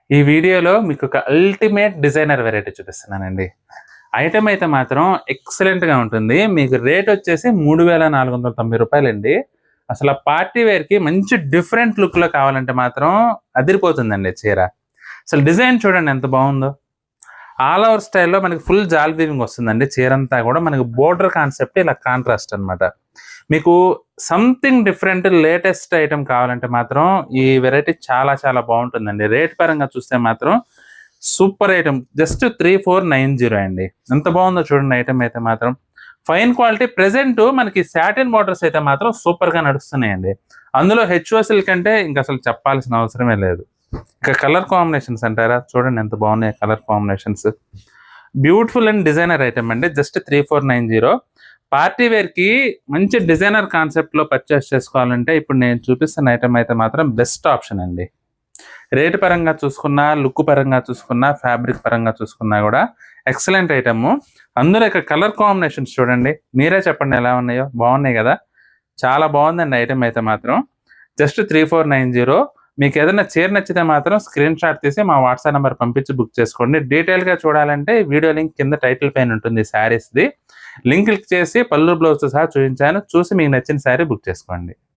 ఈ వీడియోలో మీకు ఒక అల్టిమేట్ డిజైనర్ వెరైటీ చూపిస్తున్నానండి. ఐటెమ్ అయితే మాత్రం ఎక్సలెంట్‌గా ఉంటుంది. మీకు రేట్ వచ్చేసి రూ. 3490 అసల పార్టీ వేర్‌కి మంచి డిఫరెంట్ లుక్‌లో కావాలంటే మాత్రం అదిరిపోతుందండి చీర. అసలు డిజైన్ చూడండి ఎంత బావుందో. ఆల్ ఓవర్ స్టైల్‌లో మనకి ఫుల్ జాల్ వీవింగ్ వస్తుందండి. చీరంతా కూడా మనకి బోర్డర్ కాన్సెప్ట్ ఇలా కాంట్రాస్ట్ అన్నమాట. మీకు సంథింగ్ డిఫరెంట్ లేటెస్ట్ ఐటెమ్ కావాలంటే మాత్రం ఈ వెరైటీ చాలా చాలా బాగుంటుందండి. రేట్ పరంగా చూస్తే మాత్రం సూపర్ ఐటెమ్. జస్ట్ 3490 అండి. ఎంత బాగుందో చూడండి ఐటెమ్ అయితే మాత్రం. ఫైన్ క్వాలిటీ ప్రెజెంట్ మనకి సాటిన్ బార్డర్స్ అయితే మాత్రం సూపర్‌గా నడుస్తున్నాయండి. అందులో హెచ్ఓ సిల్క్ అంటే ఇంక అసలు చెప్పాల్సిన అవసరమే లేదు. ఇక కలర్ కాంబినేషన్స్ అంటారా? చూడండి ఎంత బాగున్నాయి colour combinations. Beautiful and designer item అండి. జస్ట్ 3490. పార్టీ వేర్‌కి మంచి డిజైనర్ కాన్సెప్ట్‌లో పర్చేస్ చేసుకోవాలంటే ఇప్పుడు నేను చూపిస్తున్న ఐటెమ్ అయితే మాత్రం బెస్ట్ ఆప్షన్ అండి. రేట్ పరంగా చూసుకున్నా, లుక్ పరంగా చూసుకున్నా, ఫ్యాబ్రిక్ పరంగా చూసుకున్నా గూడా ఎక్సలెంట్ ఐటెము. అందులో ఇక కలర్ కాంబినేషన్స్ చూడండి. మీరే చెప్పండి ఎలా ఉన్నాయో? బాగున్నాయి గదా! చాలా బాగుందండి ఐటెమ్ అయితే మాత్రం. జస్ట్ 3490. మీకేదైనా చీర నచ్చితే మాత్రం స్క్రీన్ షాట్ తీసి మా వాట్సాప్ నంబర్ పంపించి బుక్ చేసుకోండి. డీటెయిల్‌గా చూడాలంటే వీడియో లింక్ కింద టైటిల్ పైన ఉంటుంది శారీస్‌ది. లింక్ క్లిక్ చేసి పళ్ళు, బ్లౌజ్‌తో సహా చూపించాను. చూసి మీకు నచ్చిన శారీ బుక్ చేసుకోండి.